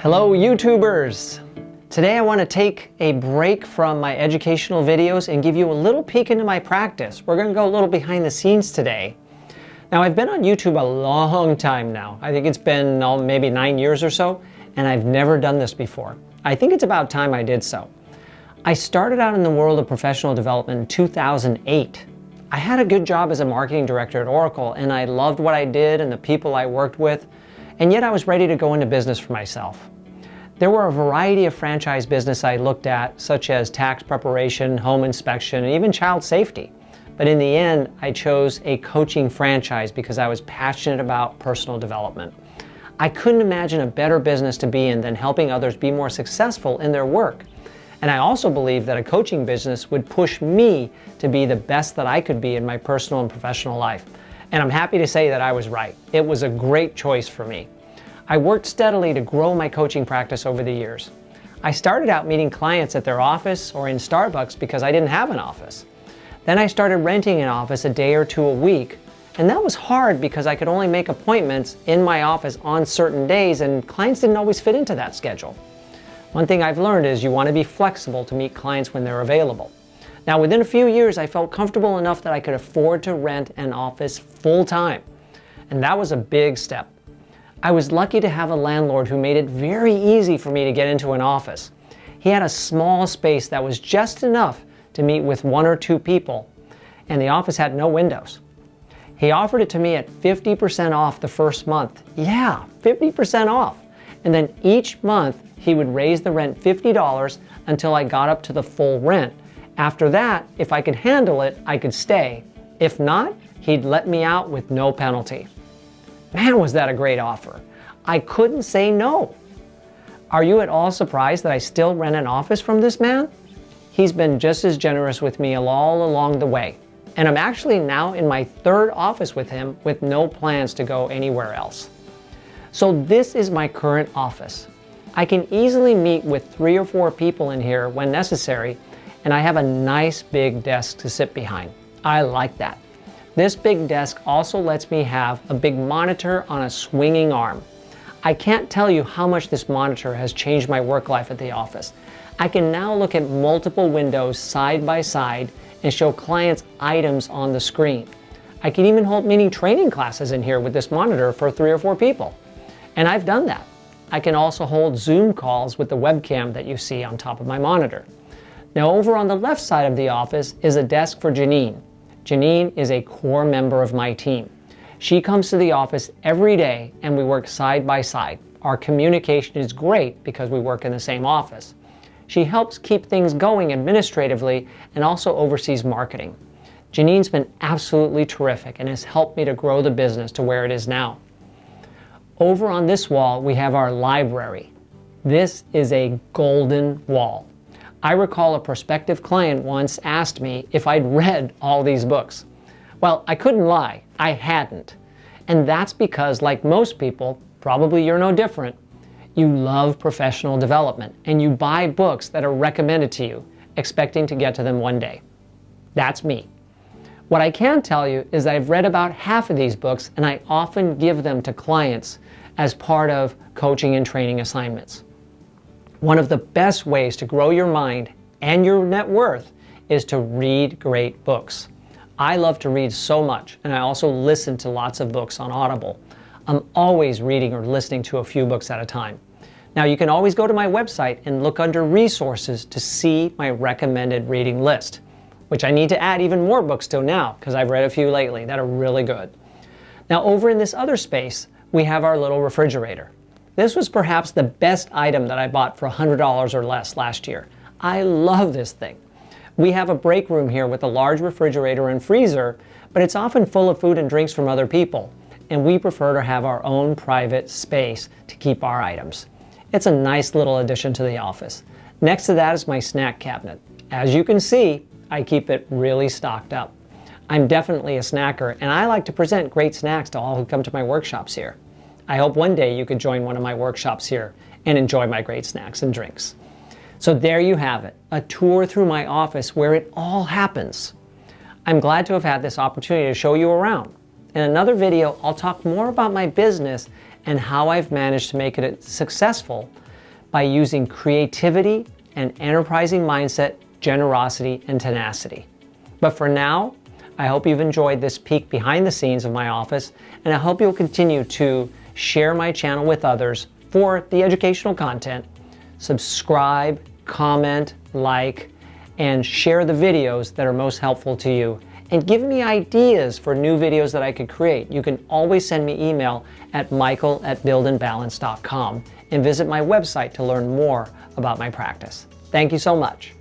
Hello YouTubers! Today I want to take a break from my educational videos and give you a little peek into my practice. We're going to go a little behind the scenes today. Now I've been on YouTube a long time now. I think it's been maybe 9 years or so, and I've never done this before. I think it's about time I did so. I started out in the world of professional development in 2008. I had a good job as a marketing director at Oracle, and I loved what I did and the people I worked with, and yet I was ready to go into business for myself. There were a variety of franchise business I looked at, such as tax preparation, home inspection, and even child safety. But in the end, I chose a coaching franchise because I was passionate about personal development. I couldn't imagine a better business to be in than helping others be more successful in their work. And I also believed that a coaching business would push me to be the best that I could be in my personal and professional life. And I'm happy to say that I was right. It was a great choice for me. I worked steadily to grow my coaching practice over the years. I started out meeting clients at their office or in Starbucks because I didn't have an office. Then I started renting an office a day or two a week, and that was hard because I could only make appointments in my office on certain days, and clients didn't always fit into that schedule. One thing I've learned is you want to be flexible to meet clients when they're available. Now, within a few years, I felt comfortable enough that I could afford to rent an office full time, and that was a big step. I was lucky to have a landlord who made it very easy for me to get into an office. He had a small space that was just enough to meet with 1 or 2 people, and the office had no windows. He offered it to me at 50% off the first month. Yeah, 50% off. And then each month he would raise the rent $50 until I got up to the full rent. After that, if I could handle it, I could stay. If not, he'd let me out with no penalty. Man, was that a great offer. I couldn't say no. Are you at all surprised that I still rent an office from this man? He's been just as generous with me all along the way. And I'm actually now in my 3rd office with him with no plans to go anywhere else. So this is my current office. I can easily meet with 3 or 4 people in here when necessary, and I have a nice big desk to sit behind. I like that. This big desk also lets me have a big monitor on a swinging arm. I can't tell you how much this monitor has changed my work life at the office. I can now look at multiple windows side by side and show clients items on the screen. I can even hold mini training classes in here with this monitor for 3 or 4 people. And I've done that. I can also hold Zoom calls with the webcam that you see on top of my monitor. Now over on the left side of the office is a desk for Janine. Janine is a core member of my team. She comes to the office every day and we work side by side. Our communication is great because we work in the same office. She helps keep things going administratively and also oversees marketing. Janine's been absolutely terrific and has helped me to grow the business to where it is now. Over on this wall, we have our library. This is a golden wall. I recall a prospective client once asked me if I'd read all these books. Well, I couldn't lie, I hadn't. And that's because, like most people, probably you're no different, you love professional development and you buy books that are recommended to you, expecting to get to them one day. That's me. What I can tell you is that I've read about half of these books, and I often give them to clients as part of coaching and training assignments. One of the best ways to grow your mind and your net worth is to read great books. I love to read so much, and I also listen to lots of books on Audible. I'm always reading or listening to a few books at a time. Now you can always go to my website and look under resources to see my recommended reading list, which I need to add even more books to now because I've read a few lately that are really good. Now over in this other space, we have our little refrigerator. This was perhaps the best item that I bought for $100 or less last year. I love this thing. We have a break room here with a large refrigerator and freezer, but it's often full of food and drinks from other people, and we prefer to have our own private space to keep our items. It's a nice little addition to the office. Next to that is my snack cabinet. As you can see, I keep it really stocked up. I'm definitely a snacker, and I like to present great snacks to all who come to my workshops here. I hope one day you could join one of my workshops here and enjoy my great snacks and drinks. So there you have it, a tour through my office where it all happens. I'm glad to have had this opportunity to show you around. In another video, I'll talk more about my business and how I've managed to make it successful by using creativity and enterprising mindset, generosity, and tenacity. But for now, I hope you've enjoyed this peek behind the scenes of my office, and I hope you'll continue to share my channel with others for the educational content. Subscribe, comment, like, and share the videos that are most helpful to you. And give me ideas for new videos that I could create. You can always send me email at michael@buildandbalance.com and visit my website to learn more about my practice. Thank you so much.